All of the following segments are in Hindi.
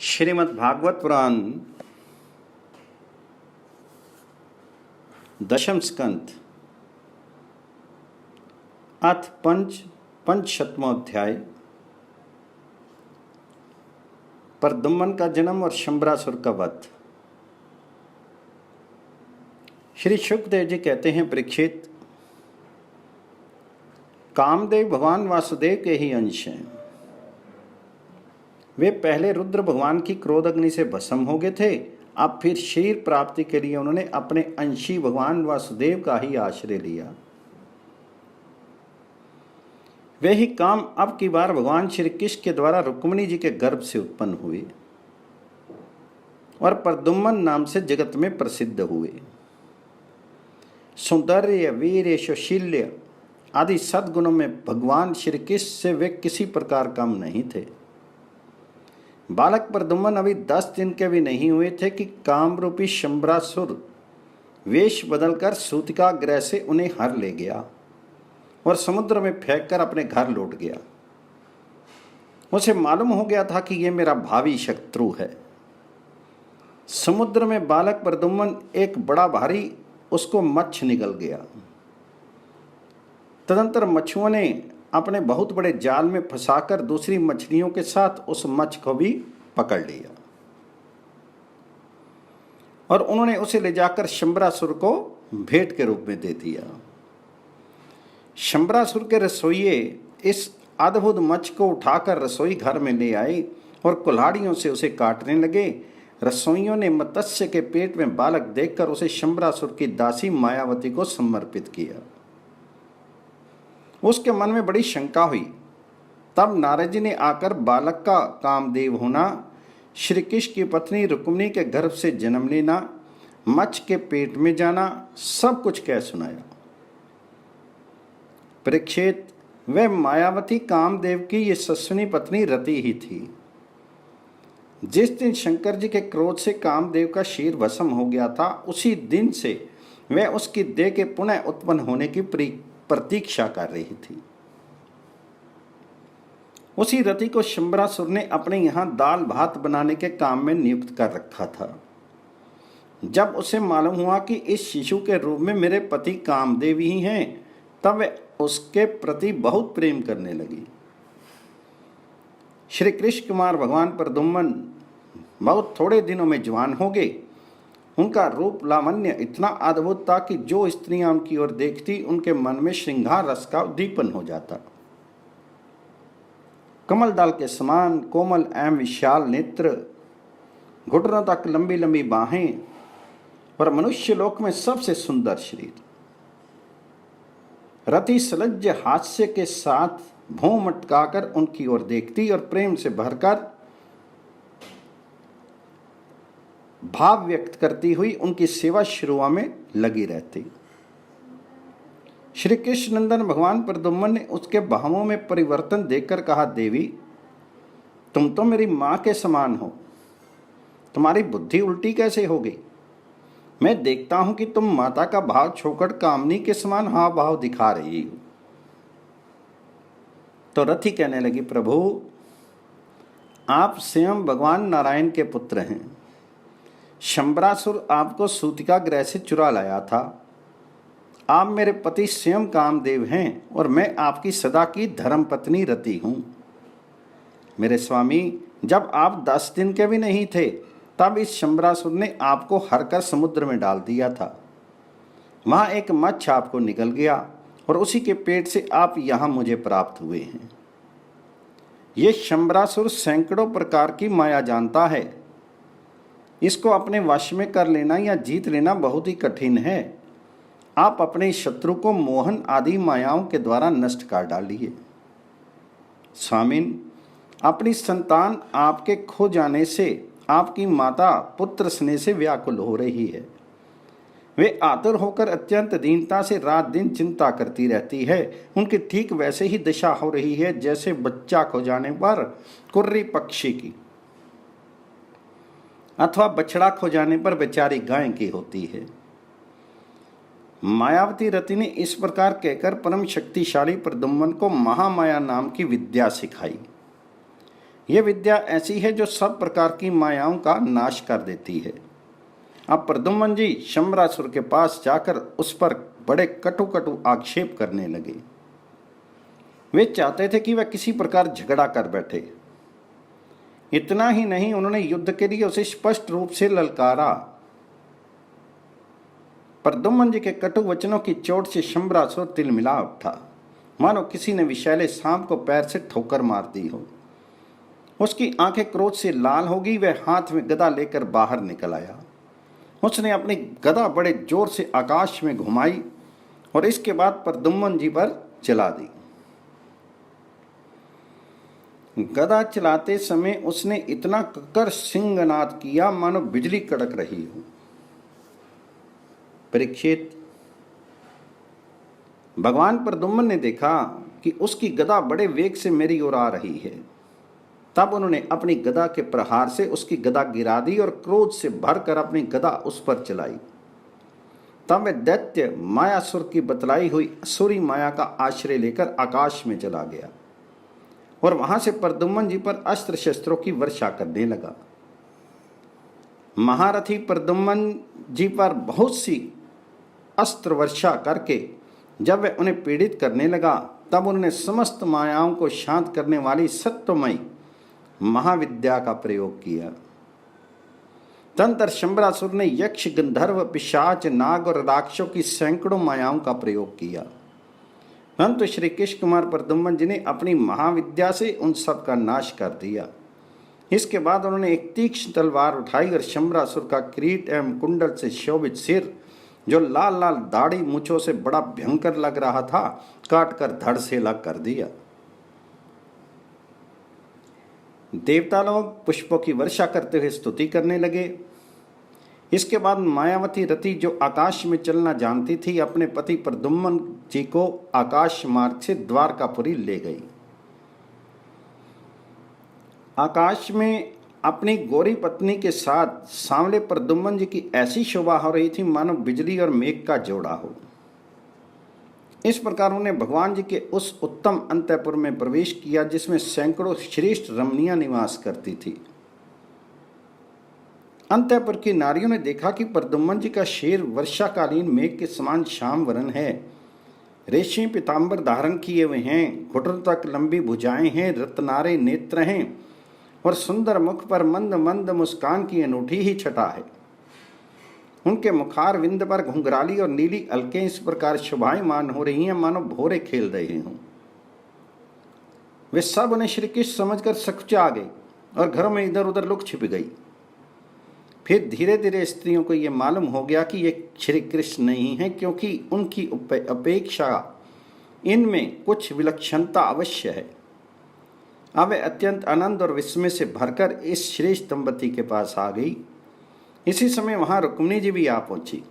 श्रीमद् भागवत पुराण दशम स्कंध अथ पंचशतमोध्याय। प्रद्युम्न का जन्म और शंबरासुर का वध। श्री शुकदेव जी कहते हैं, परीक्षित, कामदेव भगवान वासुदेव के ही अंश हैं। वे पहले रुद्र भगवान की क्रोध अग्नि से भस्म हो गए थे। अब फिर शरीर प्राप्ति के लिए उन्होंने अपने अंशी भगवान वासुदेव का ही आश्रय लिया। वे ही काम अब की बार भगवान श्री कृष्ण के द्वारा रुक्मिणी जी के गर्भ से उत्पन्न हुए और प्रद्युम्न नाम से जगत में प्रसिद्ध हुए। सौंदर्य, वीर्य, सुशील्य आदि सद्गुणों में भगवान श्री कृष्ण से वे किसी प्रकार कम नहीं थे। बालक प्रद्युम्न अभी 10 दिन के भी नहीं हुए थे कि कामरूपी शंबरासुर वेश बदलकर सूतिका ग्रह से उन्हें हर ले गया और समुद्र में फेंककर अपने घर लौट गया। उसे मालूम हो गया था कि यह मेरा भावी शत्रु है। समुद्र में बालक प्रद्युम्न एक बड़ा भारी उसको मत्स्य निकल गया। तदंतर मछुओं ने अपने बहुत बड़े जाल में फंसाकर दूसरी मछलियों के साथ उस मत्स्य को भी पकड़ लिया और उन्होंने उसे ले जाकर शंबरासुर को भेंट के रूप में दे दिया। शंबरासुर के रसोइये इस अद्भुत मत्स्य को उठाकर रसोई घर में ले आए और कुल्हाड़ियों से उसे काटने लगे। रसोइयों ने मत्स्य के पेट में बालक देखकर उसे शंबरासुर की दासी मायावती को समर्पित किया। उसके मन में बड़ी शंका हुई। तब नारद जी ने आकर बालक का कामदेव होना, श्री कृष्ण की पत्नी रुक्मिणी के गर्भ से जन्म लेना, मत्स्य के पेट में जाना, सब कुछ कह सुनाया। परीक्षित, वह मायावती कामदेव की ये सस्विनी पत्नी रति ही थी। जिस दिन शंकर जी के क्रोध से कामदेव का शीर भस्म हो गया था, उसी दिन से वह उसकी देह के पुनः उत्पन्न होने की प्रतीक्षा कर रही थी। उसी रति को शंबरासुर ने अपने यहां दाल भात बनाने के काम में नियुक्त कर रखा था। जब उसे मालूम हुआ कि इस शिशु के रूप में मेरे पति कामदेव ही हैं, तब वह उसके प्रति बहुत प्रेम करने लगी। श्री कृष्ण कुमार भगवान प्रद्युम्न बहुत थोड़े दिनों में जवान हो गए। उनका रूप लावण्य इतना अद्भुत था कि जो स्त्रियां उनकी ओर देखती, उनके मन में श्रृंगार रस का उद्दीपन हो जाता। कमल दल के समान कोमल एवं विशाल नेत्र, घुटनों तक लंबी लंबी बाहें और मनुष्य लोक में सबसे सुंदर शरीर। रति सलज्ज हास्य के साथ भौं मटकाकर उनकी ओर देखती और प्रेम से भरकर भाव व्यक्त करती हुई उनकी सेवा शुरुआ में लगी रहती। श्री कृष्ण नंदन भगवान प्रद्युम्न ने उसके भावों में परिवर्तन देखकर कहा, देवी, तुम तो मेरी मां के समान हो, तुम्हारी बुद्धि उल्टी कैसे हो गई? मैं देखता हूं कि तुम माता का भाव छोड़कर कामनी के समान हाव भाव दिखा रही हो। तो रथी कहने लगी, प्रभु, आप स्वयं भगवान नारायण के पुत्र हैं। शंबरासुर आपको सूतिका ग्रह से चुरा लाया था। आप मेरे पति स्वयं कामदेव हैं और मैं आपकी सदा की धर्मपत्नी रति हूं। मेरे स्वामी, जब आप 10 दिन के भी नहीं थे, तब इस शंबरासुर ने आपको हरकर समुद्र में डाल दिया था। वहां एक मत्स्य आपको निकल गया और उसी के पेट से आप यहां मुझे प्राप्त हुए हैं। ये शंबरासुर सैकड़ों प्रकार की माया जानता है। इसको अपने वश में कर लेना या जीत लेना बहुत ही कठिन है। आप अपने शत्रु को मोहन आदि मायाओं के द्वारा नष्ट कर डालिए। स्वामिन, अपनी संतान आपके खो जाने से आपकी माता पुत्र स्नेह से व्याकुल हो रही है। वे आतुर होकर अत्यंत दीनता से रात दिन चिंता करती रहती है। उनकी ठीक वैसे ही दशा हो रही है जैसे बच्चा खो जाने पर कुर्री पक्षी की अथवा बछड़ा खो जाने पर बेचारी गाय की होती है। मायावती रति ने इस प्रकार कहकर परम शक्तिशाली प्रद्युम्न को महामाया नाम की विद्या सिखाई। यह विद्या ऐसी है जो सब प्रकार की मायाओं का नाश कर देती है। अब प्रद्युम्न जी शंबरासुर के पास जाकर उस पर बड़े कटु कटु आक्षेप करने लगे। वे चाहते थे कि वह किसी प्रकार झगड़ा कर बैठे। इतना ही नहीं, उन्होंने युद्ध के लिए उसे स्पष्ट रूप से ललकारा। प्रद्युम्न जी के कटु वचनों की चोट से शंबरासुर तिलमिला उठा, मानो किसी ने विषैले सांप को पैर से ठोकर मार दी हो। उसकी आंखें क्रोध से लाल हो गई। वह हाथ में गदा लेकर बाहर निकल आया। उसने अपनी गदा बड़े जोर से आकाश में घुमाई और इसके बाद प्रद्युम्न जी पर चला दी। गदा चलाते समय उसने इतना ककर सिंहनाद किया मानो बिजली कड़क रही हो। परीक्षित, भगवान प्रद्युम्न ने देखा कि उसकी गदा बड़े वेग से मेरी ओर आ रही है। तब उन्होंने अपनी गदा के प्रहार से उसकी गदा गिरा दी और क्रोध से भरकर अपनी गदा उस पर चलाई। तब वह दैत्य मायासुर की बतलाई हुई असुरी माया का आश्रय लेकर आकाश में चला गया और वहां से प्रद्युम्न जी पर अस्त्र शस्त्रों की वर्षा करने लगा। महारथी प्रद्युम्न जी पर बहुत सी अस्त्र वर्षा करके जब वह उन्हें पीड़ित करने लगा, तब उन्होंने समस्त मायाओं को शांत करने वाली सत्वमयी महाविद्या का प्रयोग किया। तंत्र शंबरासुर ने यक्ष, गंधर्व, पिशाच, नाग और राक्षसों की सैकड़ों मायाओं का प्रयोग किया, परंतु श्री कृष्ण कुमार प्रद्युम्न जी ने अपनी महाविद्या से उन सब का नाश कर दिया। इसके बाद उन्होंने एक तीक्ष्ण तलवार उठाई और शंबरासुर का किरीट एवं कुंडल से शोभित सिर, जो लाल लाल दाढ़ी मूछों से बड़ा भयंकर लग रहा था, काटकर धड़ से अलग कर दिया। देवता लोग पुष्पों की वर्षा करते हुए स्तुति करने लगे। इसके बाद मायावती रति, जो आकाश में चलना जानती थी, अपने पति प्रद्युम्न जी को आकाश मार्ग से द्वारकापुरी ले गई। आकाश में अपनी गोरी पत्नी के साथ सांवले प्रद्युम्न जी की ऐसी शोभा हो रही थी मानो बिजली और मेघ का जोड़ा हो। इस प्रकार उन्होंने भगवान जी के उस उत्तम अंतःपुर में प्रवेश किया जिसमें सैकड़ों श्रेष्ठ रमणियां निवास करती थी। अंतःपुर की नारियों ने देखा कि प्रद्युम्न जी का शेर वर्षाकालीन मेघ के समान श्याम वरण है, रेशमी पीताम्बर धारण किए हुए हैं, घुटनों तक लंबी भुजाएं हैं, रत्नारे नेत्र हैं और सुंदर मुख पर मंद मंद मुस्कान की अनूठी ही छटा है। उनके मुखार विंद पर घुंघराली और नीली अलकें इस प्रकार शोभायमान हो रही हैं मानो भोरे खेल रहे हों। वे सब उन्हें श्री कृष्ण समझकर सकुचा गई और घरों में इधर उधर लुक छिप गई। फिर धीरे धीरे स्त्रियों को यह मालूम हो गया कि ये श्री कृष्ण नहीं है, क्योंकि उनकी अपेक्षा इनमें कुछ विलक्षणता अवश्य है। अब वे अत्यंत आनंद और विस्मय से भरकर इस श्रेष्ठ दंपति के पास आ गई। इसी समय वहां रुक्मिणी जी भी आ पहुंची।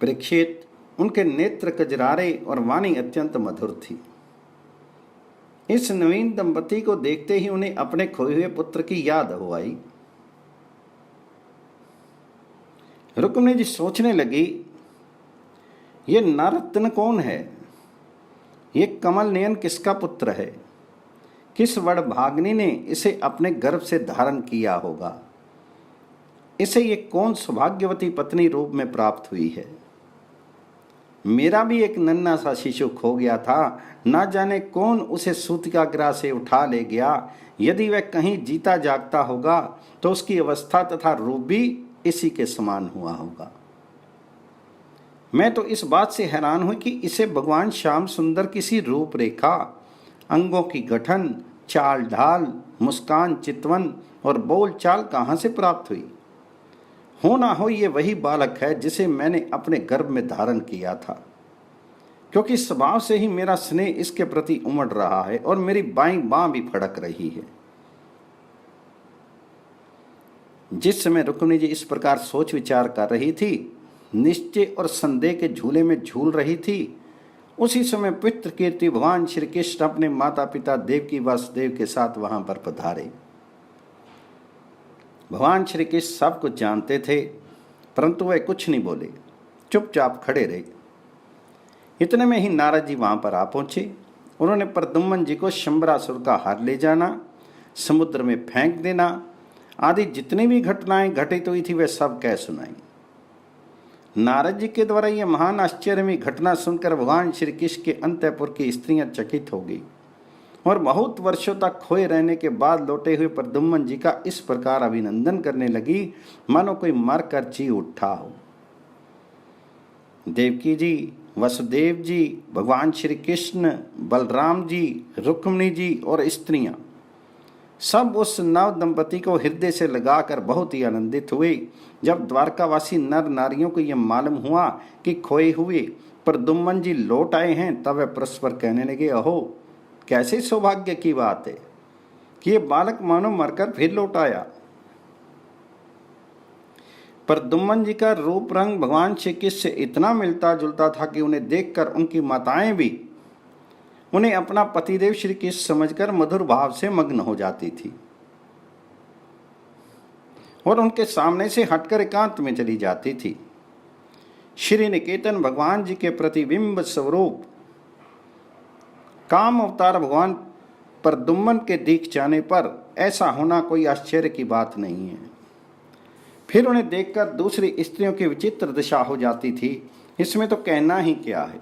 परीक्षित, उनके नेत्र कजरारे और वाणी अत्यंत मधुर थी। इस नवीन दंपति को देखते ही उन्हें अपने खोए हुए पुत्र की याद हो आई। रुक्मिणी जी सोचने लगी, ये नररत्न कौन है? ये कमल नयन किसका पुत्र है? किस वडभागिनी ने इसे अपने गर्भ से धारण किया होगा? इसे ये कौन सौभाग्यवती पत्नी रूप में प्राप्त हुई है? मेरा भी एक नन्हा सा शिशु खो गया था, ना जाने कौन उसे सूतिकाग्रह से उठा ले गया। यदि वह कहीं जीता जागता होगा तो उसकी अवस्था तथा रूप भी इसी के समान हुआ होगा। मैं तो इस बात से हैरान हूं कि इसे भगवान श्याम सुंदर किसी रूपरेखा, अंगों की गठन, चाल ढाल, मुस्कान, चितवन और बोल चाल कहाँ से प्राप्त हुई? हो ना हो ये वही बालक है जिसे मैंने अपने गर्भ में धारण किया था, क्योंकि स्वभाव से ही मेरा स्नेह इसके प्रति उमड़ रहा है और मेरी बाईं बाँ भी फड़क रही है। जिस समय रुक्मिणी जी इस प्रकार सोच विचार कर रही थी, निश्चय और संदेह के झूले में झूल रही थी, उसी समय पितृ कीर्ति भगवान श्री कृष्ण अपने माता पिता देवकी वासुदेव के साथ वहां पर पधारे। भगवान श्री कृष्ण सब कुछ जानते थे, परंतु वे कुछ नहीं बोले, चुपचाप खड़े रहे। इतने में ही नारद जी वहां पर आ पहुंचे। उन्होंने प्रद्युम्न जी को शंबरासुर का हार ले जाना, समुद्र में फेंक देना आदि जितनी भी घटनाएं घटित हुई थी वे सब कह सुनाई। नारद जी के द्वारा यह महान आश्चर्यमयी घटना सुनकर भगवान श्री कृष्ण के अंतःपुर की स्त्रियां चकित हो गई और बहुत वर्षों तक खोए रहने के बाद लौटे हुए प्रद्युम्न जी का इस प्रकार अभिनंदन करने लगी मानो कोई मर कर जी उठा हो। देवकी जी, वसुदेव जी, भगवान श्री कृष्ण, बलराम जी, रुक्मिणी जी और स्त्रियां सब उस नव दंपति को हृदय से लगाकर बहुत ही आनंदित हुए। जब द्वारकावासी नर नारियों को यह मालूम हुआ कि खोए हुए प्रद्युम्न जी लौट आए हैं, तब वे परस्पर कहने लगे, अहो कैसे सौभाग्य की बात है कि ये बालक मानो मरकर फिर लौट आया। प्रद्युम्न जी का रूप रंग भगवान श्री कृष्ण से इतना मिलता जुलता था कि उन्हें देखकर उनकी माताएं भी उन्हें अपना पतिदेव श्री कृष्ण समझकर मधुर भाव से मग्न हो जाती थी और उनके सामने से हटकर एकांत में चली जाती थी। श्री निकेतन भगवान जी के प्रतिबिंब स्वरूप काम अवतार भगवान प्रद्युम्न के दिख जाने पर ऐसा होना कोई आश्चर्य की बात नहीं है। फिर उन्हें देखकर दूसरी स्त्रियों की विचित्र दशा हो जाती थी, इसमें तो कहना ही क्या है।